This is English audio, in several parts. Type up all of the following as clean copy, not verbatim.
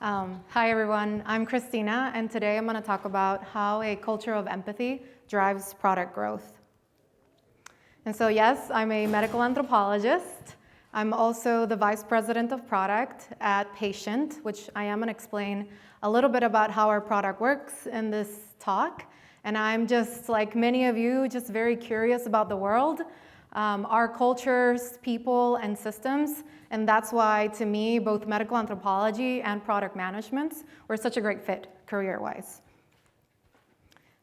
Hi everyone, I'm Christina, and today I'm going to talk about how a culture of empathy drives product growth. And so yes, I'm a medical anthropologist. I'm also the vice president of product at Patient, which I am going to explain a little bit about how our product works in this talk. And I'm just, like many of you, just very curious about the world, our cultures, people, and systems. And that's why, to me, both medical anthropology and product management were such a great fit career-wise.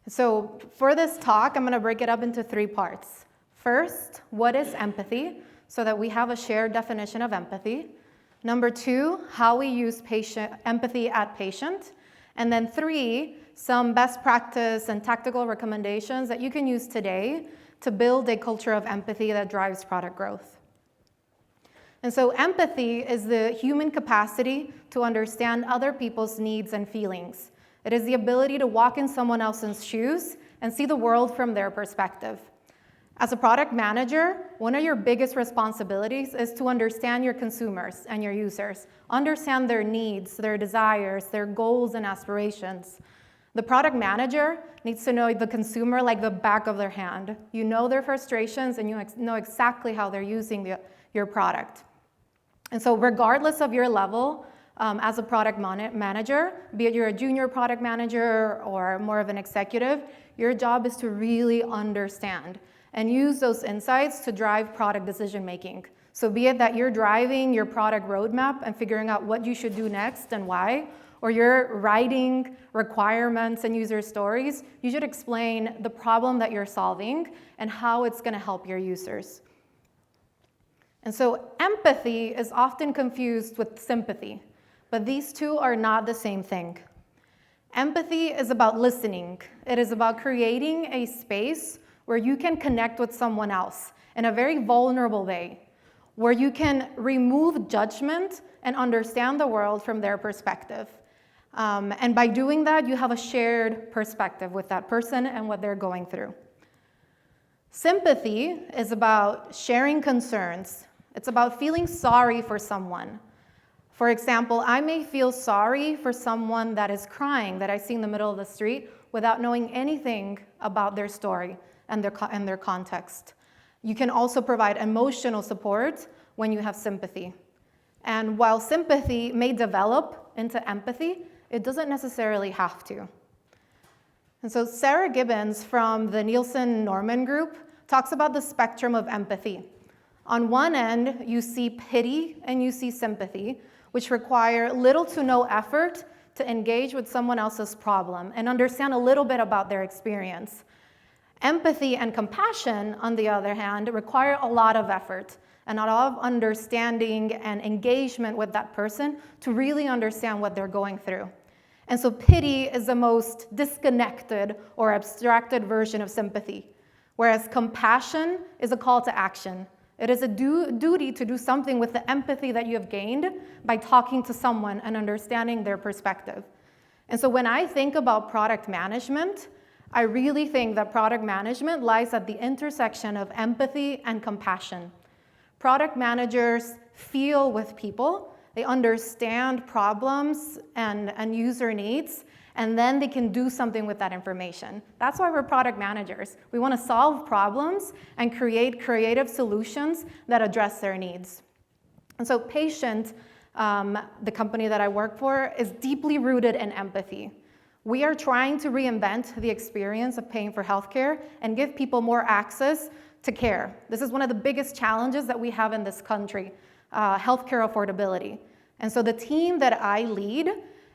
So for this talk, I'm going to break it up into three parts. First, what is empathy, so that we have a shared definition of empathy. Number two, how we use empathy at Patient. And then three, some best practice and tactical recommendations that you can use today to build a culture of empathy that drives product growth. And so empathy is the human capacity to understand other people's needs and feelings. It is the ability to walk in someone else's shoes and see the world from their perspective. As a product manager, one of your biggest responsibilities is to understand your consumers and your users, understand their needs, their desires, their goals and aspirations. The product manager needs to know the consumer like the back of their hand. You know their frustrations and you know exactly how they're using your product. And so regardless of your level as a product manager, be it you're a junior product manager or more of an executive, your job is to really understand and use those insights to drive product decision making. So be it that you're driving your product roadmap and figuring out what you should do next and why, or you're writing requirements and user stories, you should explain the problem that you're solving and how it's going to help your users. And so empathy is often confused with sympathy, but these two are not the same thing. Empathy is about listening. It is about creating a space where you can connect with someone else in a very vulnerable way, where you can remove judgment and understand the world from their perspective. And by doing that, you have a shared perspective with that person and what they're going through. Sympathy is about sharing concerns. It's about feeling sorry for someone. For example, I may feel sorry for someone that is crying that I see in the middle of the street without knowing anything about their story and their context. You can also provide emotional support when you have sympathy. And while sympathy may develop into empathy, it doesn't necessarily have to. And so Sarah Gibbons from the Nielsen-Norman Group talks about the spectrum of empathy. On one end, you see pity and you see sympathy, which require little to no effort to engage with someone else's problem and understand a little bit about their experience. Empathy and compassion, on the other hand, require a lot of effort and a lot of understanding and engagement with that person to really understand what they're going through. And so pity is the most disconnected or abstracted version of sympathy, whereas compassion is a call to action. It is a duty to do something with the empathy that you have gained by talking to someone and understanding their perspective. And so when I think about product management, I really think that product management lies at the intersection of empathy and compassion. Product managers feel with people, they understand problems and user needs, and then they can do something with that information. That's why we're product managers. We want to solve problems and create creative solutions that address their needs. And so Patient, the company that I work for, is deeply rooted in empathy. We are trying to reinvent the experience of paying for healthcare and give people more access to care. This is one of the biggest challenges that we have in this country, healthcare affordability. And so the team that I lead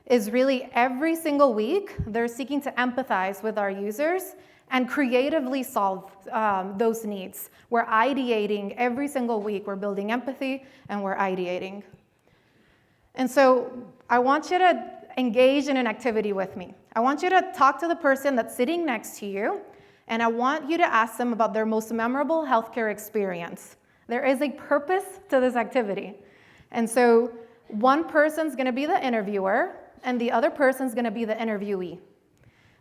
is really every single week, they're seeking to empathize with our users and creatively solve those needs. We're ideating every single week. We're building empathy and we're ideating. And so I want you to engage in an activity with me. I want you to talk to the person that's sitting next to you, and I want you to ask them about their most memorable healthcare experience. There is a purpose to this activity. And so one person's going to be the interviewer, and the other person's going to be the interviewee.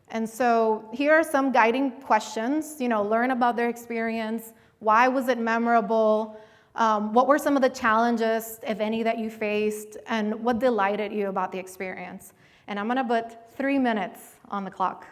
And so here are some guiding questions. Learn about their experience. Why was it memorable? What were some of the challenges, if any, that you faced, and what delighted you about the experience? And I'm gonna put 3 minutes on the clock.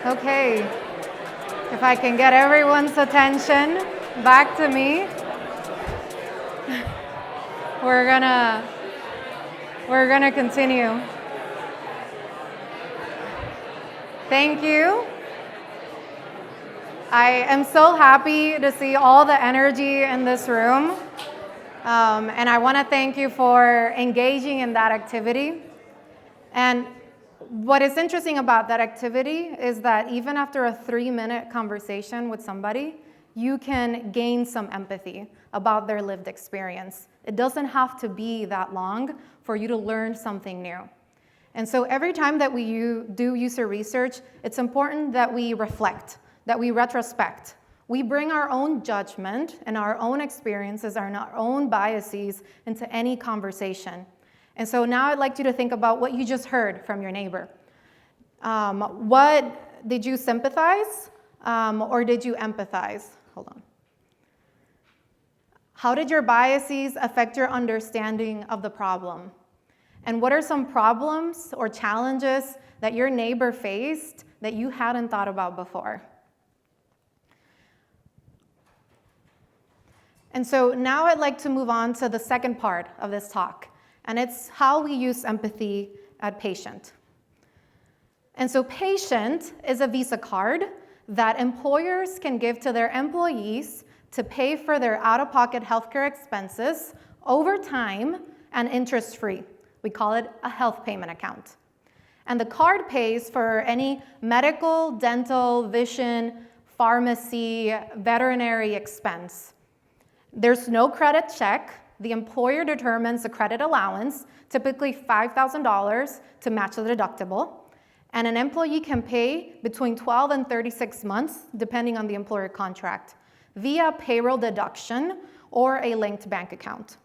Okay, if I can get everyone's attention back to me, we're gonna continue. Thank you. I am so happy to see all the energy in this room, and I want to thank you for engaging in that activity. And what is interesting about that activity is that even after a 3-minute conversation with somebody, you can gain some empathy about their lived experience. It doesn't have to be that long for you to learn something new. And so every time that we do user research, it's important that we reflect, that we retrospect. We bring our own judgment and our own experiences and our own biases into any conversation. And so now I'd like you to think about what you just heard from your neighbor. What did you sympathize or did you empathize? Hold on. How did your biases affect your understanding of the problem? And what are some problems or challenges that your neighbor faced that you hadn't thought about before? And so now I'd like to move on to the second part of this talk, and it's how we use empathy at Patient. And so Patient is a Visa card that employers can give to their employees to pay for their out-of-pocket healthcare expenses over time and interest-free. We call it a health payment account. And the card pays for any medical, dental, vision, pharmacy, veterinary expense. There's no credit check. The employer determines the credit allowance, typically $5,000 to match the deductible. And an employee can pay between 12 and 36 months, depending on the employer contract, via payroll deduction or a linked bank account.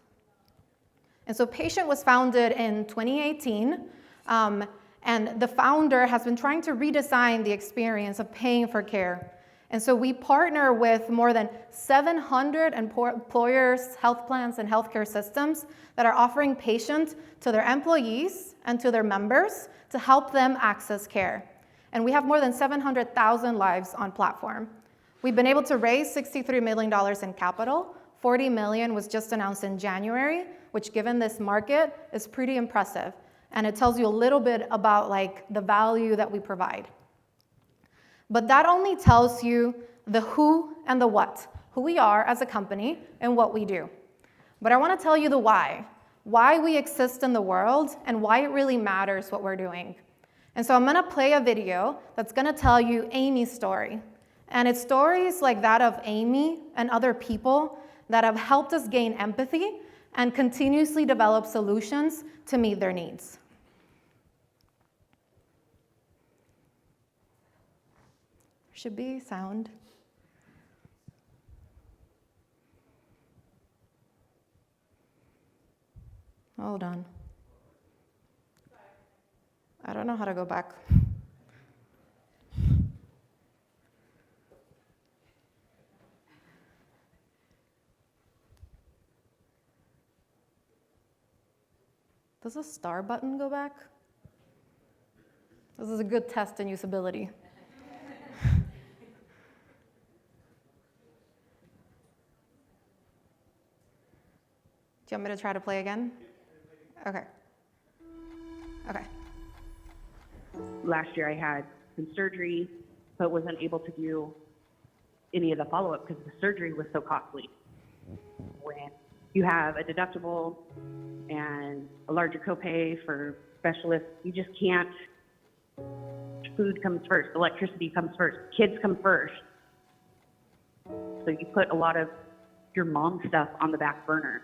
And so Patient was founded in 2018, and the founder has been trying to redesign the experience of paying for care. And so we partner with more than 700 employers, health plans, and healthcare systems that are offering Patient to their employees and to their members to help them access care. And we have more than 700,000 lives on platform. We've been able to raise $63 million in capital. $40 million was just announced in January, which given this market is pretty impressive. And it tells you a little bit about the value that we provide. But that only tells you the who and the what, who we are as a company and what we do. But I want to tell you the why we exist in the world and why it really matters what we're doing. And so I'm going to play a video that's going to tell you Amy's story. And it's stories like that of Amy and other people that have helped us gain empathy and continuously develop solutions to meet their needs. Should be sound. Hold on. I don't know how to go back. Does the star button go back? This is a good test in usability. Do you want me to try to play again? Okay. Last year I had some surgery, but wasn't able to do any of the follow-up because the surgery was so costly. When you have a deductible and a larger copay for specialists, you just can't. Food comes first, electricity comes first, kids come first. So you put a lot of your mom stuff on the back burner.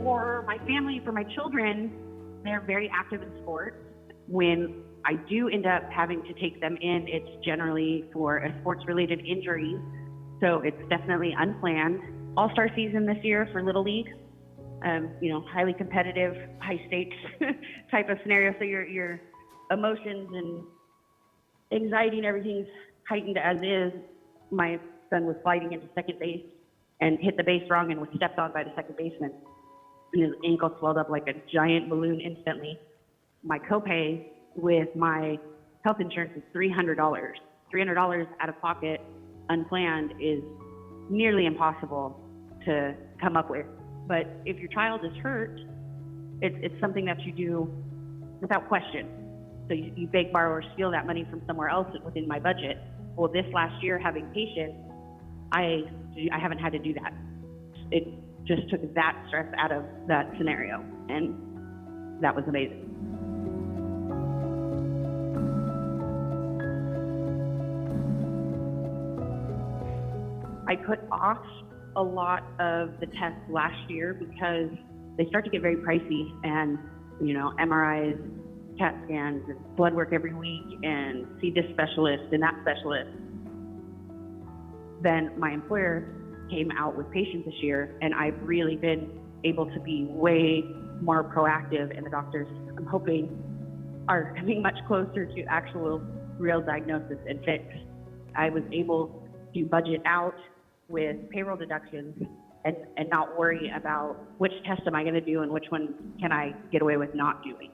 For my family, for my children, they're very active in sports. When I do end up having to take them in, it's generally for a sports-related injury, so it's definitely unplanned. All-star season this year for Little League, highly competitive, high stakes type of scenario. So your emotions and anxiety and everything's heightened as is. My son was sliding into second base and hit the base wrong and was stepped on by the second baseman. And his ankle swelled up like a giant balloon instantly. My copay with my health insurance is $300. $300 out of pocket, unplanned, is nearly impossible to come up with. But if your child is hurt, it's something that you do without question. So you beg, borrow, or steal that money from somewhere else within my budget. Well, this last year, having Patient, I haven't had to do that. It just took that stress out of that scenario, and that was amazing. I put off a lot of the tests last year because they start to get very pricey, and MRIs, CAT scans, and blood work every week, and see this specialist and that specialist. Then my employer came out with Patient this year, and I've really been able to be way more proactive, and the doctors, I'm hoping, are coming much closer to actual real diagnosis and fix. I was able to budget out with payroll deductions and not worry about which test am I going to do and which one can I get away with not doing.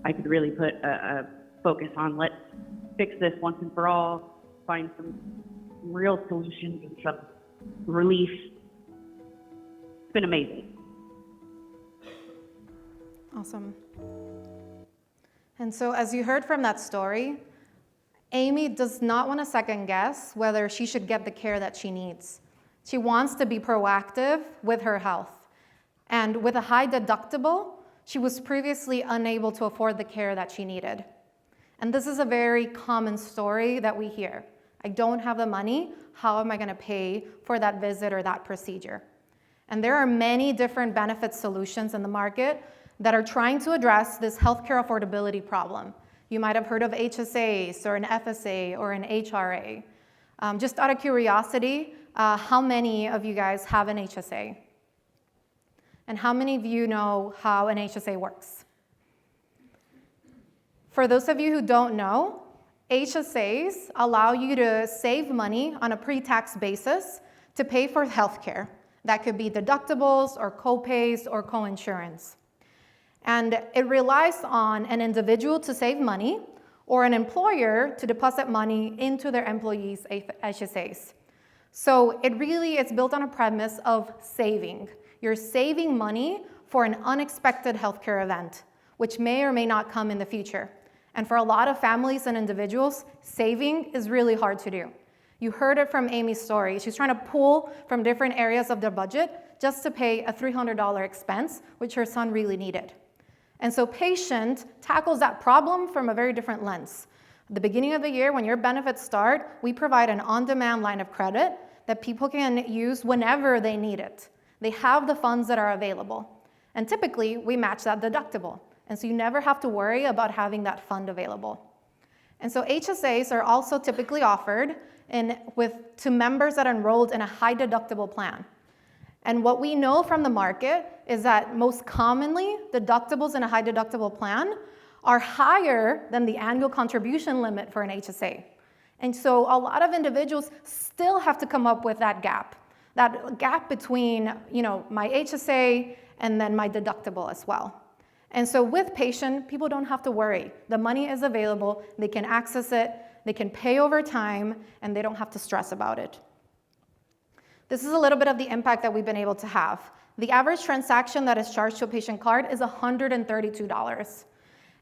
I could really put a focus on, let's fix this once and for all, find some real solutions and some relief. It's been amazing. Awesome. And so as you heard from that story, Amy does not want to second guess whether she should get the care that she needs. She wants to be proactive with her health. And with a high deductible, she was previously unable to afford the care that she needed. And this is a very common story that we hear. I don't have the money, how am I gonna pay for that visit or that procedure? And there are many different benefit solutions in the market that are trying to address this healthcare affordability problem. You might have heard of HSAs or an FSA or an HRA. Just out of curiosity, how many of you guys have an HSA? And how many of you know how an HSA works? For those of you who don't know, HSAs allow you to save money on a pre-tax basis to pay for healthcare. That could be deductibles or co-pays or co-insurance. And it relies on an individual to save money or an employer to deposit money into their employees' HSAs. So it really is built on a premise of saving. You're saving money for an unexpected healthcare event, which may or may not come in the future. And for a lot of families and individuals, saving is really hard to do. You heard it from Amy's story. She's trying to pull from different areas of their budget just to pay a $300 expense, which her son really needed. And so Patient tackles that problem from a very different lens. At the beginning of the year, when your benefits start, we provide an on-demand line of credit that people can use whenever they need it. They have the funds that are available. And typically, we match that deductible. And so you never have to worry about having that fund available. And so HSAs are also typically offered to members that are enrolled in a high deductible plan. And what we know from the market is that most commonly, deductibles in a high deductible plan are higher than the annual contribution limit for an HSA. And so a lot of individuals still have to come up with that gap between, my HSA and then my deductible as well. And so with Patient, people don't have to worry. The money is available, they can access it, they can pay over time, and they don't have to stress about it. This is a little bit of the impact that we've been able to have. The average transaction that is charged to a Patient card is $132.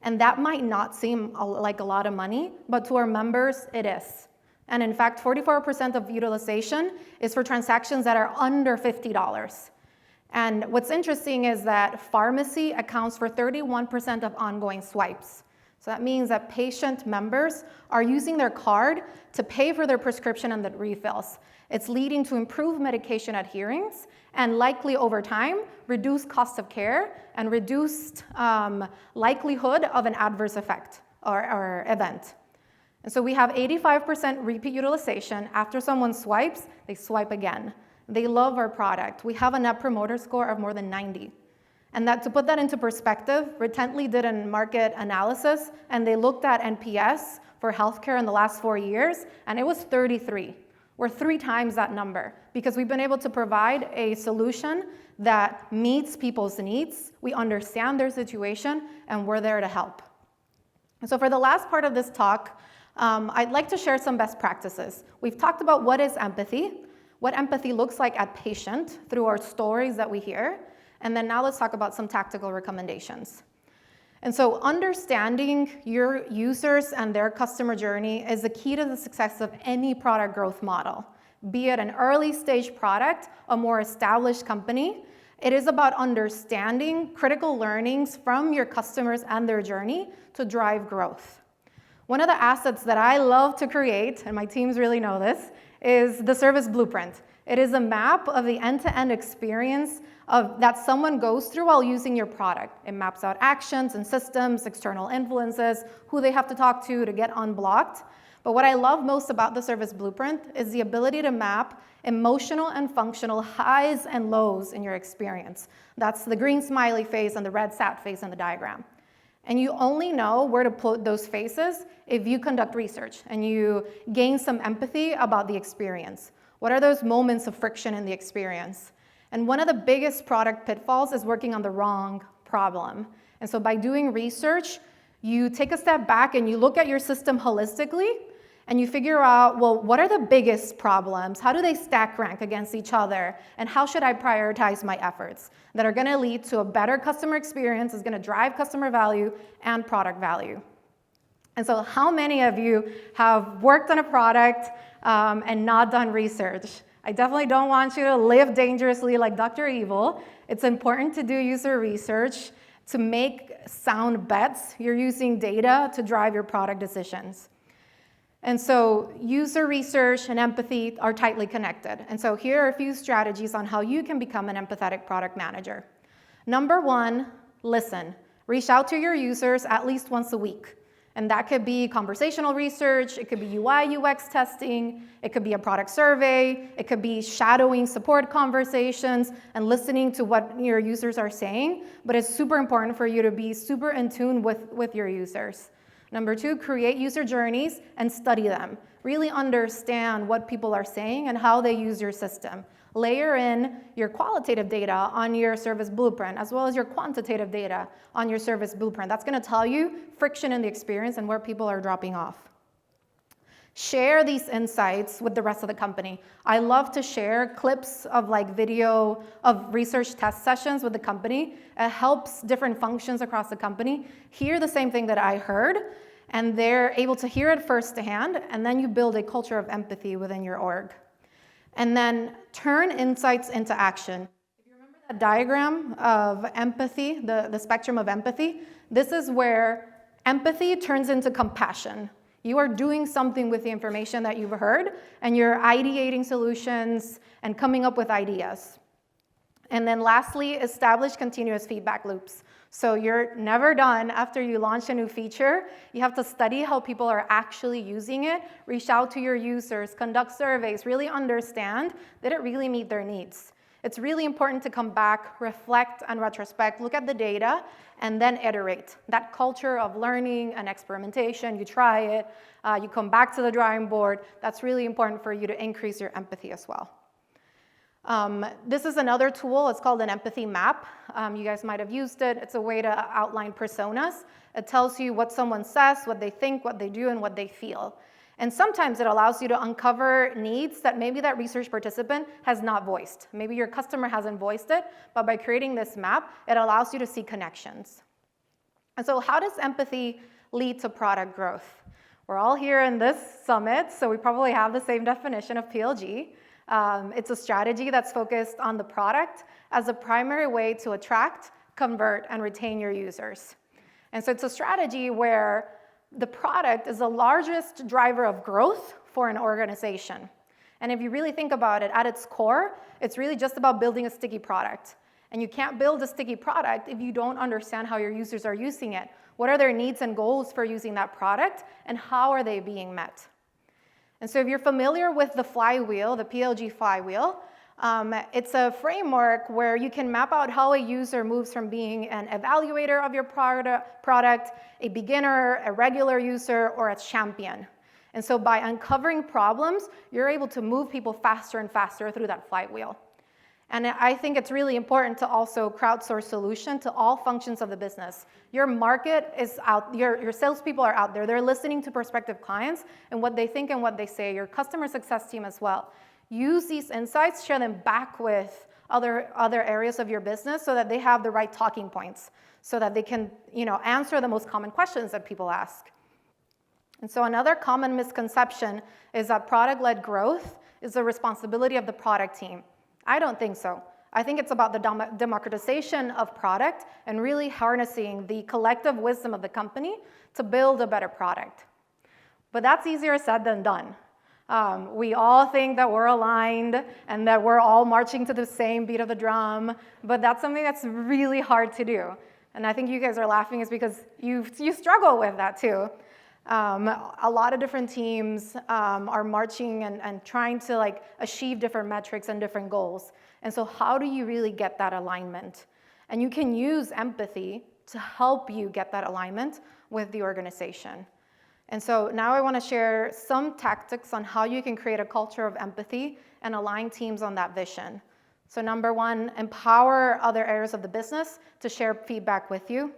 And that might not seem like a lot of money, but to our members, it is. And in fact, 44% of utilization is for transactions that are under $50. And what's interesting is that pharmacy accounts for 31% of ongoing swipes. So that means that Patient members are using their card to pay for their prescription and the refills. It's leading to improved medication adherence and likely over time, reduced cost of care and reduced likelihood of an adverse effect or event. And so we have 85% repeat utilization. After someone swipes, they swipe again. They love our product. We have a Net Promoter Score of more than 90. And that, to put that into perspective, Retently did a market analysis, and they looked at NPS for healthcare in the last 4 years, and it was 33. We're 3 times that number because we've been able to provide a solution that meets people's needs. We understand their situation, and we're there to help. So for the last part of this talk, I'd like to share some best practices. We've talked about what is empathy, what empathy looks like at Patient through our stories that we hear, and then now let's talk about some tactical recommendations. And so understanding your users and their customer journey is the key to the success of any product growth model. Be it an early stage product, a more established company, it is about understanding critical learnings from your customers and their journey to drive growth. One of the assets that I love to create, and my teams really know this, is the service blueprint. It is a map of the end-to-end experience that someone goes through while using your product. It maps out actions and systems, external influences, who they have to talk to get unblocked. But what I love most about the service blueprint is the ability to map emotional and functional highs and lows in your experience. That's the green smiley face and the red sad face in the diagram. And you only know where to put those faces if you conduct research and you gain some empathy about the experience. What are those moments of friction in the experience? And one of the biggest product pitfalls is working on the wrong problem. And so by doing research, you take a step back and you look at your system holistically and you figure out, well, what are the biggest problems? How do they stack rank against each other? And how should I prioritize my efforts that are gonna lead to a better customer experience, is gonna drive customer value and product value? And so how many of you have worked on a product and not done research? I definitely don't want you to live dangerously like Dr. Evil. It's important to do user research to make sound bets, you're using data to drive your product decisions. And so user research and empathy are tightly connected. And so here are a few strategies on how you can become an empathetic product manager. Number one, listen. Reach out to your users at least once a week. And that could be conversational research, it could be UI, UX testing, it could be a product survey, it could be shadowing support conversations and listening to what your users are saying. But it's super important for you to be super in tune with your users. Number two, create user journeys and study them. Really understand what people are saying and how they use your system. Layer in your qualitative data on your service blueprint, as well as your quantitative data on your service blueprint. That's going to tell you friction in the experience and where people are dropping off. Share these insights with the rest of the company. I love to share clips of video of research test sessions with the company. It helps different functions across the company hear the same thing that I heard, and they're able to hear it firsthand, and then you build a culture of empathy within your org. And then turn insights into action. If you remember that diagram of empathy, the spectrum of empathy, this is where empathy turns into compassion. You are doing something with the information that you've heard, and you're ideating solutions and coming up with ideas. And then lastly, establish continuous feedback loops. So you're never done after you launch a new feature. You have to study how people are actually using it, reach out to your users, conduct surveys, really understand that it really meet their needs. It's really important to come back, reflect and retrospect, look at the data, and then iterate. That culture of learning and experimentation, you try it, you come back to the drawing board. That's really important for you to increase your empathy as well. This is another tool. It's called an empathy map. You guys might have used it. It's a way to outline personas. It tells you what someone says, what they think, what they do, and what they feel. And sometimes it allows you to uncover needs that maybe that research participant has not voiced. Maybe your customer hasn't voiced it, but by creating this map, it allows you to see connections. And so how does empathy lead to product growth? We're all here in this summit, so we probably have the same definition of PLG. It's a strategy that's focused on the product as a primary way to attract, convert, and retain your users. And so it's a strategy where the product is the largest driver of growth for an organization. And if you really think about it, at its core, it's really just about building a sticky product. And you can't build a sticky product if you don't understand how your users are using it. What are their needs and goals for using that product, and how are they being met? And so if you're familiar with the flywheel, the PLG flywheel, it's a framework where you can map out how a user moves from being an evaluator of your product, a beginner, a regular user, or a champion. And so by uncovering problems, you're able to move people faster and faster through that flywheel. And I think it's really important to also crowdsource solution to all functions of the business. Your market is out, your salespeople are out there. They're listening to prospective clients and what they think and what they say. Your customer success team as well. Use these insights, share them back with other areas of your business so that they have the right talking points, so that they can answer the most common questions that people ask. And so another common misconception is that product-led growth is the responsibility of the product team. I don't think so. I think it's about the democratization of product and really harnessing the collective wisdom of the company to build a better product. But that's easier said than done. We all think that we're aligned and that we're all marching to the same beat of the drum, but that's something that's really hard to do. And I think you guys are laughing is because you struggle with that too. A lot of different teams are marching and trying to achieve different metrics and different goals. And so how do you really get that alignment? And you can use empathy to help you get that alignment with the organization. And so now I want to share some tactics on how you can create a culture of empathy and align teams on that vision. So number one, empower other areas of the business to share feedback with you.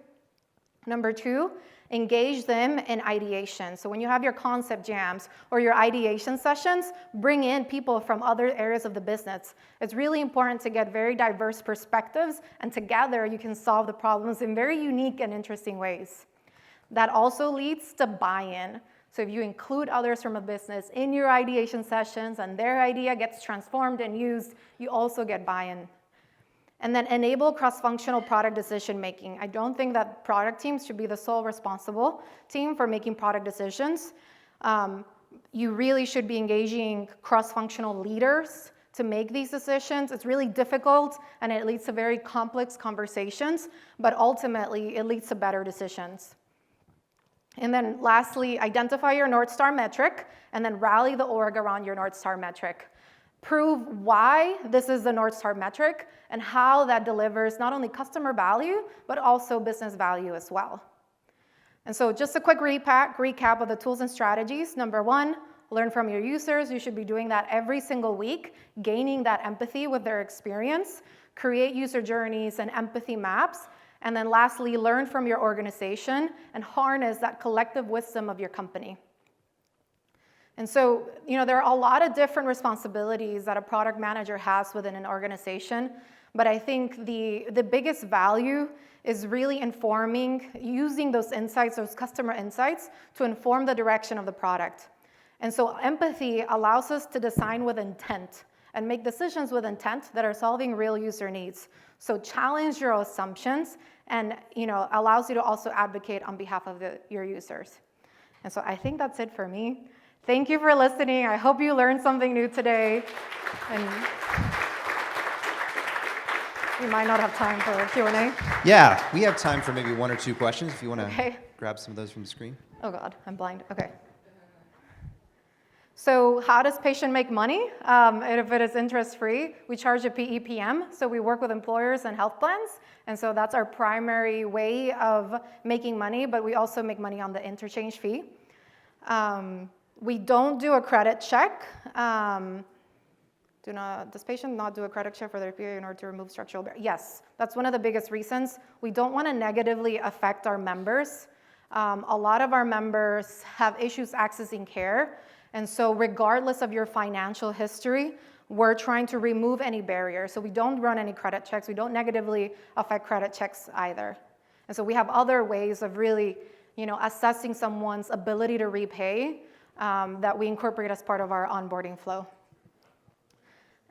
Number two, engage them in ideation. So when you have your concept jams or your ideation sessions, bring in people from other areas of the business. It's really important to get very diverse perspectives, and together you can solve the problems in very unique and interesting ways. That also leads to buy-in. So if you include others from a business in your ideation sessions and their idea gets transformed and used, you also get buy-in. And then enable cross-functional product decision-making. I don't think that product teams should be the sole responsible team for making product decisions. You really should be engaging cross-functional leaders to make these decisions. It's really difficult, and it leads to very complex conversations, but ultimately, it leads to better decisions. And then lastly, identify your North Star metric, and then rally the org around your North Star metric. Prove why this is the North Star metric and how that delivers not only customer value, but also business value as well. And so just a quick recap of the tools and strategies. Number one, learn from your users. You should be doing that every single week, gaining that empathy with their experience. Create user journeys and empathy maps. And then lastly, learn from your organization and harness that collective wisdom of your company. And so, there are a lot of different responsibilities that a product manager has within an organization, but I think the biggest value is really using those insights, those customer insights, to inform the direction of the product. And so empathy allows us to design with intent and make decisions with intent that are solving real user needs. So challenge your assumptions and allows you to also advocate on behalf of your users. And so I think that's it for me. Thank you for listening. I hope you learned something new today. And we might not have time for Q&A. Yeah, we have time for maybe one or two questions if you want to grab some of those from the screen. Oh God, I'm blind. Okay. So how does Paytient make money? If it is interest-free, we charge a PEPM. So we work with employers and health plans. And so that's our primary way of making money, but we also make money on the interchange fee. We don't do a credit check. Does Paytient not do a credit check for their PA in order to remove structural barriers? Yes, that's one of the biggest reasons. We don't want to negatively affect our members. A lot of our members have issues accessing care. And so regardless of your financial history, we're trying to remove any barriers. So we don't run any credit checks. We don't negatively affect credit checks either. And so we have other ways of really, assessing someone's ability to repay that we incorporate as part of our onboarding flow.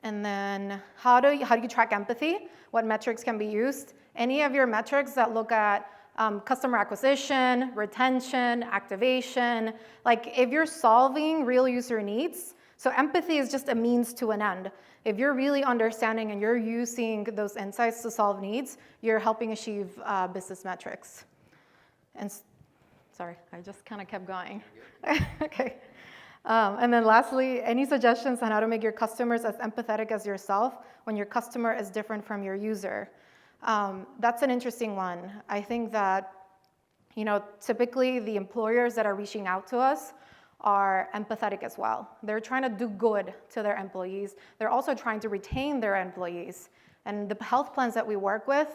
And then how do you track empathy? What metrics can be used? Any of your metrics that look at customer acquisition, retention, activation, like if you're solving real user needs, so empathy is just a means to an end. If you're really understanding and you're using those insights to solve needs, you're helping achieve business metrics. And sorry, I just kind of kept going. Okay. And then lastly, any suggestions on how to make your customers as empathetic as yourself when your customer is different from your user? That's an interesting one. I think that, typically the employers that are reaching out to us are empathetic as well. They're trying to do good to their employees. They're also trying to retain their employees. And the health plans that we work with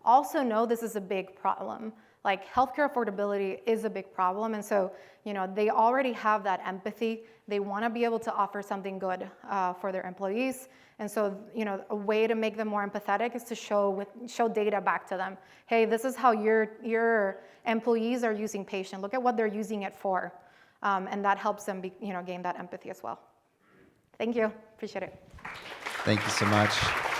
also know this is a big problem. Like healthcare affordability is a big problem. And so, they already have that empathy. They want to be able to offer something good for their employees. And so, a way to make them more empathetic is to show data back to them. Hey, this is how your employees are using Paytient. Look at what they're using it for. And that helps them gain that empathy as well. Thank you. Appreciate it. Thank you so much.